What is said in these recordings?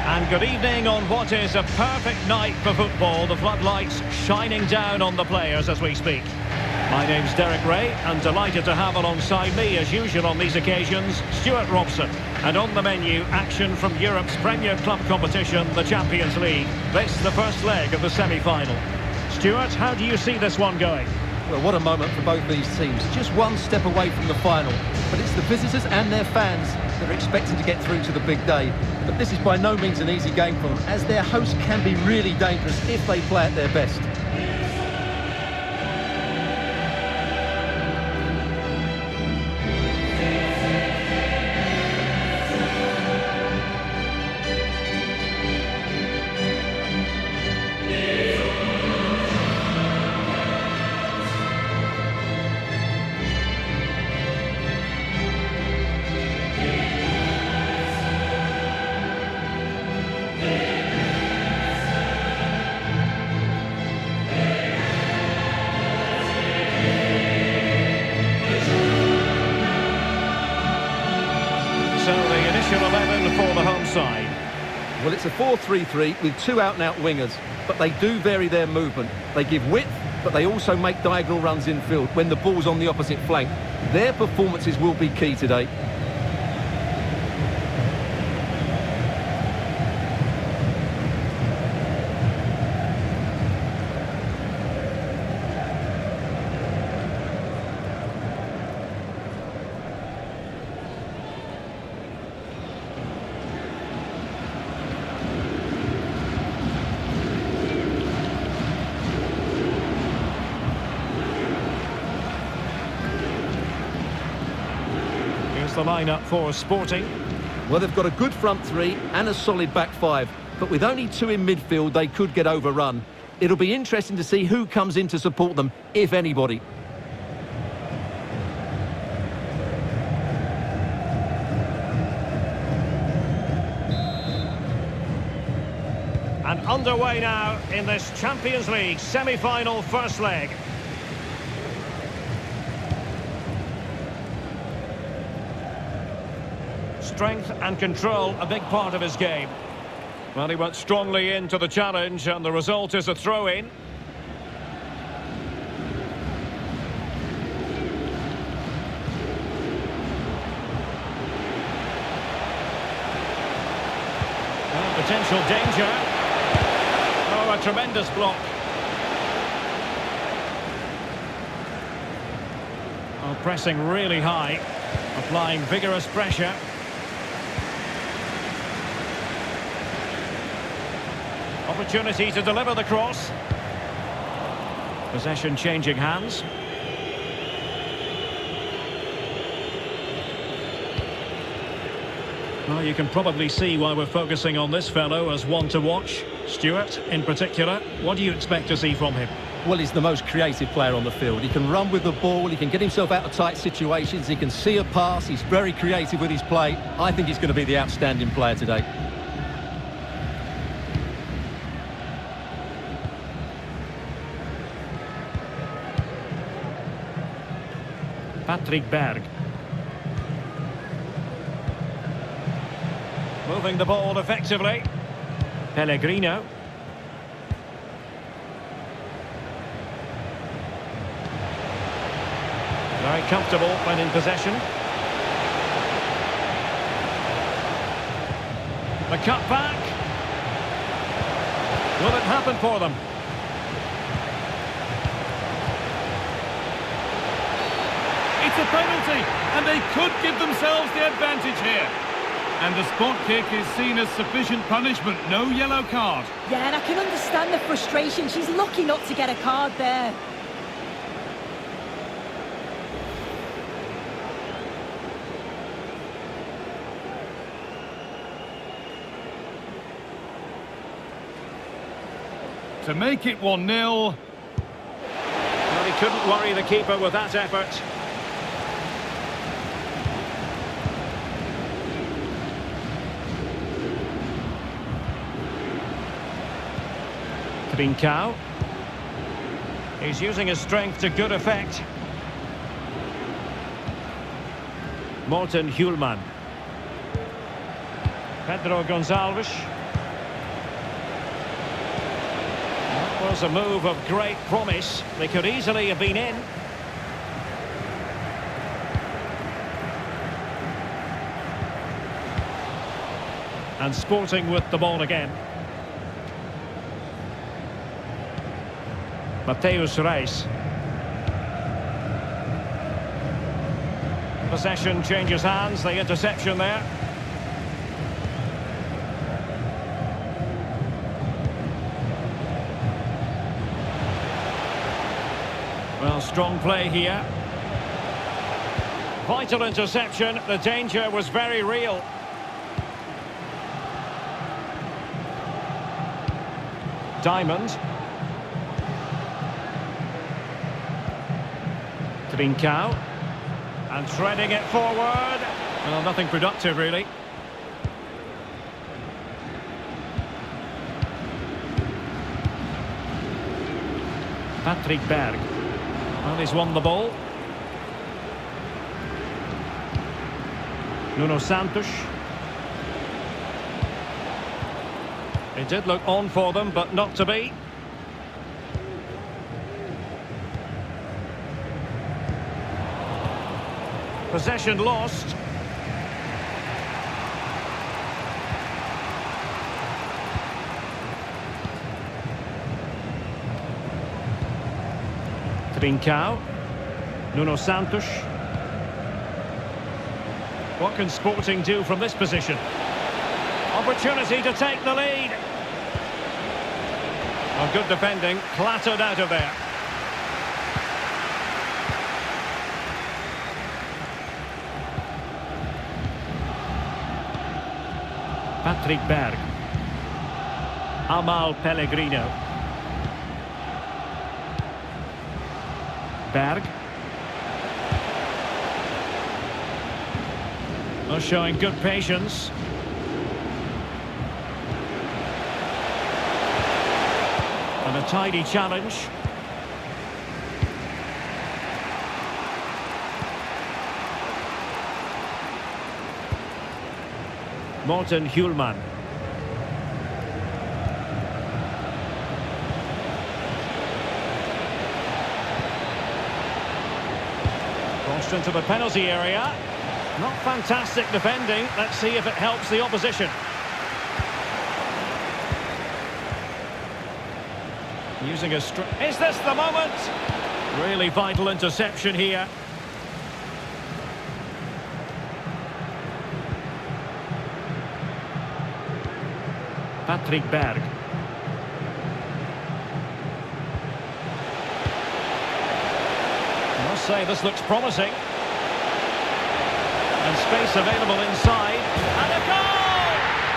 And good evening on what is a perfect night for football. The floodlights shining down on the players as we speak. My name's Derek Ray, and delighted to have alongside me, as usual on these occasions, Stuart Robson. And on the menu, action from Europe's premier club competition, the Champions League. This, the first leg of the semi-final. Stuart, how do you see this one going? Well, what a moment for both these teams. Just one step away from the final. But it's the visitors and their fans that are expecting to get through to the big day. But this is by no means an easy game for them, as their hosts can be really dangerous if they play at their best. So the initial 11 for the home side. Well, it's a 4-3-3 with two out-and-out wingers, but they do vary their movement. They give width, but they also make diagonal runs infield when the ball's on the opposite flank. Their performances will be key today. The lineup for Sporting. Well, they've got a good front three and a solid back five, but with only two in midfield, they could get overrun. It'll be interesting to see who comes in to support them, if anybody. And underway now in this Champions League semi-final first leg. Strength and control, a big part of his game. Well, he went strongly into the challenge, and the result is a throw-in. Well, potential danger. Oh, a tremendous block. Oh, pressing really high, applying vigorous pressure. Opportunity to deliver the cross. Possession changing hands. Well, you can probably see why we're focusing on this fellow as one to watch. Stuart, in particular, what do you expect to see from him? Well, he's the most creative player on the field. He can run with the ball, he can get himself out of tight situations, he can see a pass, he's very creative with his play. I think he's going to be the outstanding player today. Patrick Berg. Moving the ball effectively. Pellegrino. Very comfortable when in possession. The cut back. Will it happen for them? It's a penalty, and they could give themselves the advantage here. And the spot kick is seen as sufficient punishment, no yellow card. Yeah, and I can understand the frustration. She's lucky not to get a card there. To make it 1-0. Well, he couldn't worry the keeper with that effort. Trincao. He's using his strength to good effect. Morten Hjulman. Pedro Gonçalves. was a move of great promise. They could easily have been in. And Sporting with the ball again. Mateus Reis. Possession changes hands, the interception there. Well, strong play here. Vital interception, the danger was very real. Diamond. Trincao. And threading it forward. Well, nothing productive, really. Patrick Berg. Well, he's won the ball. Nuno Santos. It did look on for them, but not to be. Possession lost. Trincao. Nuno Santos. What can Sporting do from this position? Opportunity to take the lead. Oh, good defending, clattered out of there. Patrick Berg. Amal Pellegrino. Berg. Oh, showing good patience. And a tidy challenge. Morten Hjulman. Crossed into the penalty area. Not fantastic defending. Let's see if it helps the opposition. Using a is this the moment? Really vital interception here. Patrick Berg. I must say this looks promising. And space available inside. And a goal!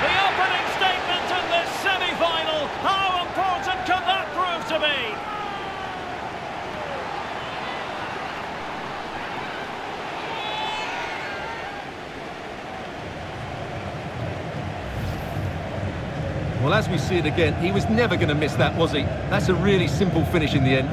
The opening statement in this semi-final. How important can that prove to be? Well, as we see it again, he was never going to miss that, was he? That's a really simple finish in the end.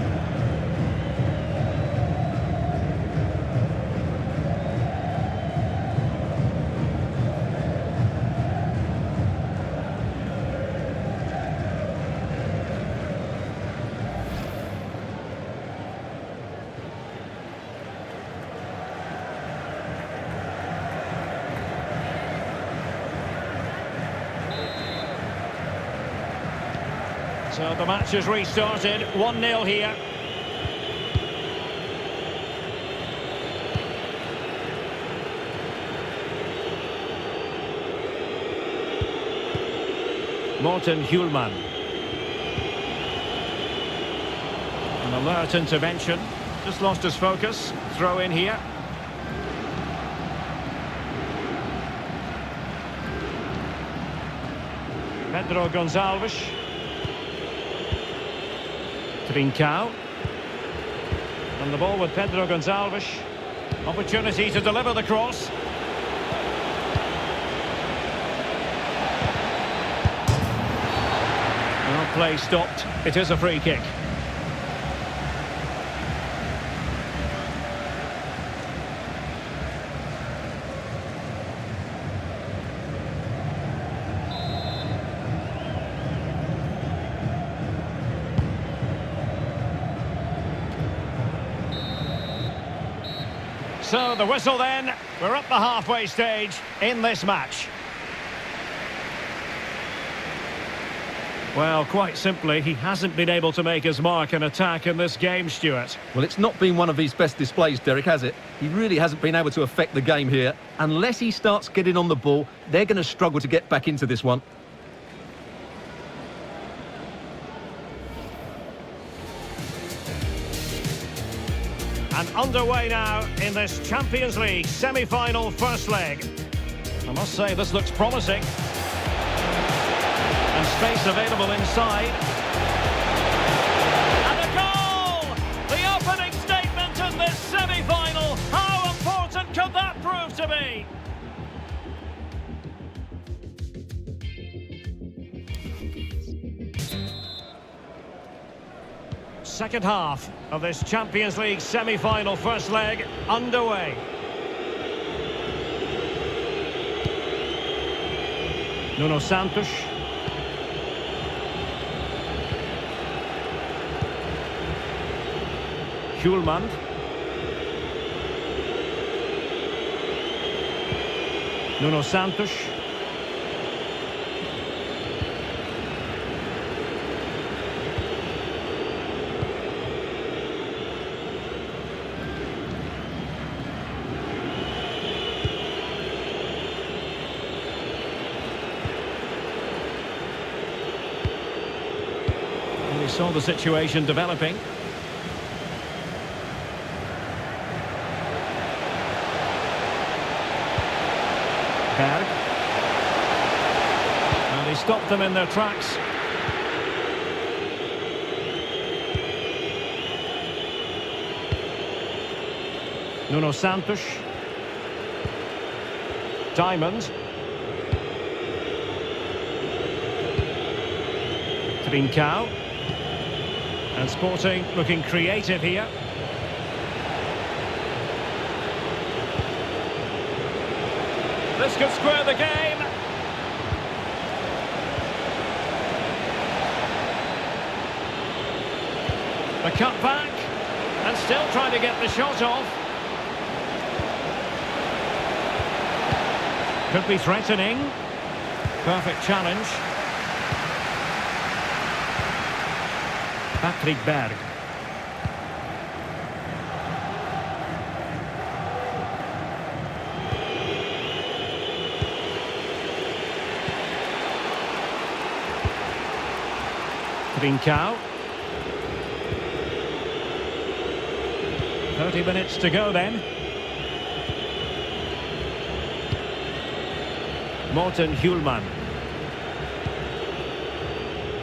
So the match has restarted, 1-0 here. Morten Hjulman. An alert intervention. Just lost his focus. Throw in here. Pedro Gonçalves. Trincao. And the ball with Pedro Gonçalves. Opportunity to deliver the cross. Well, play stopped. It is a free kick. So the whistle then, we're up the halfway stage in this match. Well, quite simply, he hasn't been able to make his mark in attack in this game, Stuart. Well, it's not been one of his best displays, Derek, has it? He really hasn't been able to affect the game here. Unless he starts getting on the ball, they're going to struggle to get back into this one. And underway now in this Champions League semi-final first leg. I must say this looks promising. And space available inside. And a goal! The opening statement in this semi-final. How important could that prove to be? Second half of this Champions League semi-final first leg underway. Nuno Santos. Hjulmand. Nuno Santos. We saw the situation developing. Berg. And he stopped them in their tracks. Nuno Santos. Diamond. Trincao. And Sporting looking creative here. This could square the game. The cut back. And still trying to get the shot off. Could be threatening. Perfect challenge. Patrick Berg. Trincao. 30 minutes to go then. Morten Hjulmand.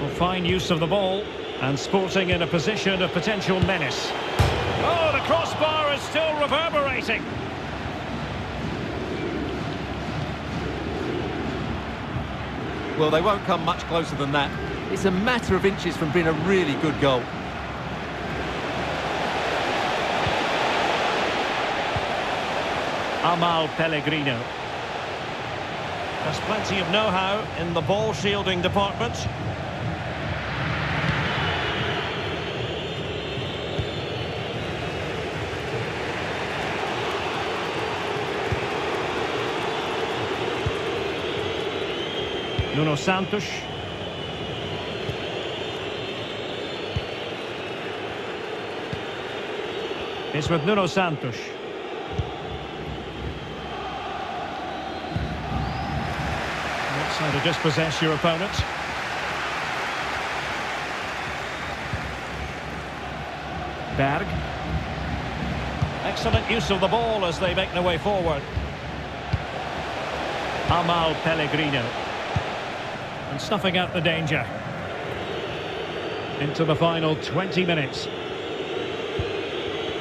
Well, fine use of the ball. And Sporting in a position of potential menace. Oh, the crossbar is still reverberating. Well, they won't come much closer than that. It's a matter of inches from being a really good goal. Amal Pellegrino. There's plenty of know-how in the ball shielding department. Nuno Santos. It's with Nuno Santos. That's how to dispossess your opponent. Berg. Excellent use of the ball as they make their way forward. Amal Pellegrino. And snuffing out the danger. Into the final 20 minutes.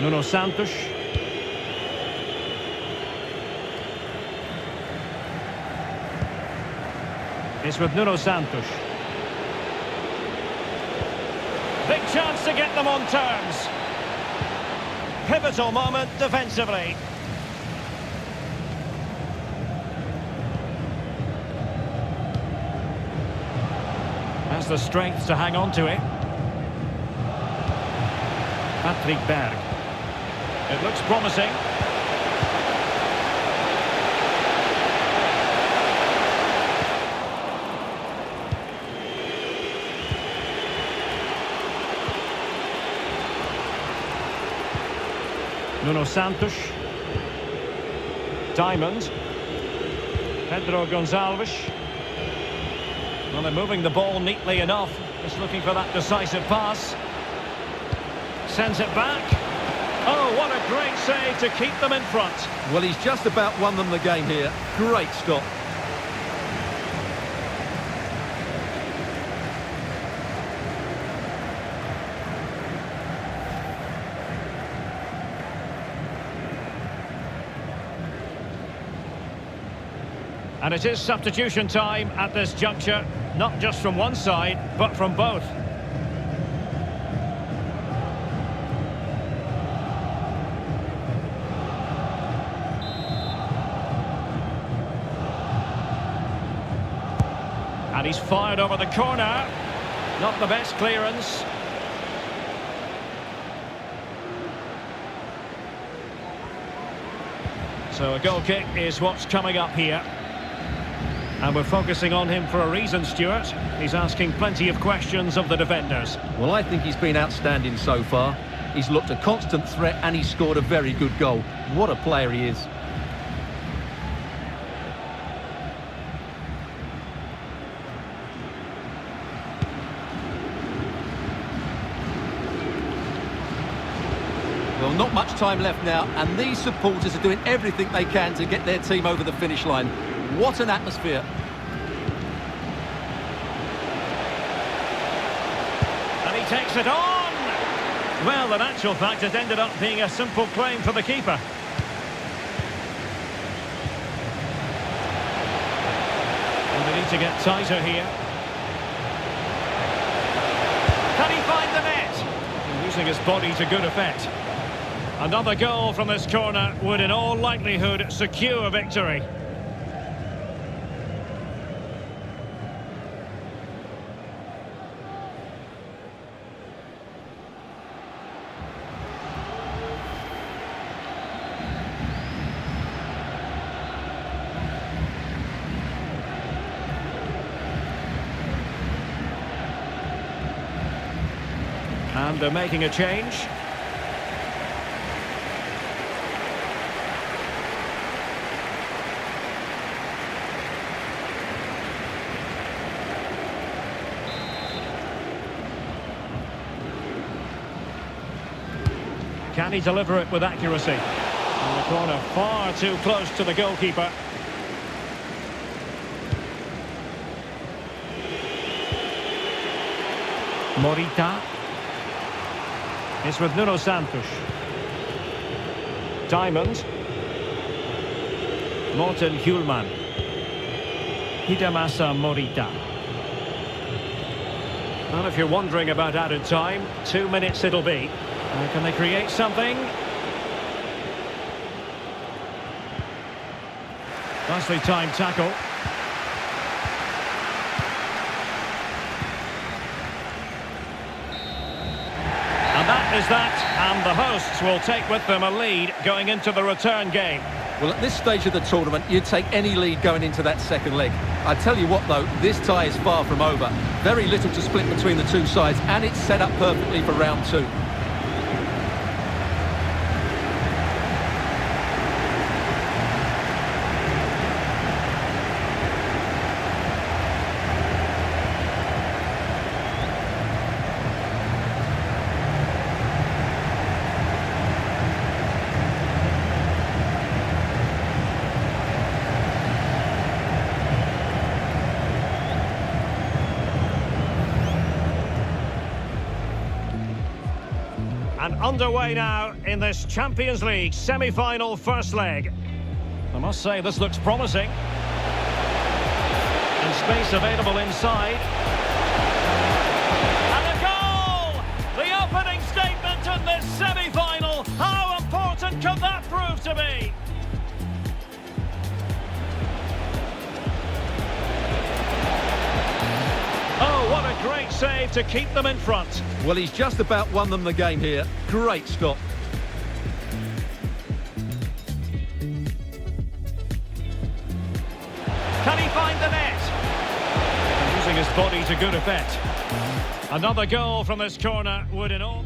Nuno Santos. It's with Nuno Santos. Big chance to get them on terms. Pivotal moment defensively. Has the strength to hang on to it. Patrick Berg. It looks promising. Nuno Santos. Diamond. Pedro Gonçalves. Well, they're moving the ball neatly enough. Just looking for that decisive pass. Sends it back. Oh, what a great save to keep them in front. Well, he's just about won them the game here. Great stop. And it is substitution time at this juncture, not just from one side, but from both. And he's fired over the corner. Not the best clearance. So a goal kick is what's coming up here. And we're focusing on him for a reason, Stuart. He's asking plenty of questions of the defenders. Well, I think he's been outstanding so far. He's looked a constant threat and he's scored a very good goal. What a player he is. Well, not much time left now, and these supporters are doing everything they can to get their team over the finish line. What an atmosphere. And he takes it on! Well, in actual fact, it ended up being a simple claim for the keeper. And they need to get tighter here. Can he find the net? Using his body to good effect. Another goal from this corner would in all likelihood secure victory. And they're making a change. Can he deliver it with accuracy? In the corner, far too close to the goalkeeper. Morita. It's with Nuno Santos. Diamond. Morten Hjulman. Hidemasa Morita. Well, if you're wondering about added time, 2 minutes it'll be. Can they create something? Nicely timed tackle. And that is that, and the hosts will take with them a lead going into the return game. Well, at this stage of the tournament, you'd take any lead going into that second leg. I tell you what, though, this tie is far from over. Very little to split between the two sides, and it's set up perfectly for round two. And underway now in this Champions League semi-final first leg. I must say this looks promising. And space available inside. And a goal! The opening statement in this semi-final. How important could that prove to be? Oh, what a great save to keep them in front. Well, he's just about won them the game here. Great stop. Can he find the net? Using his body to good effect. Another goal from this corner would in all...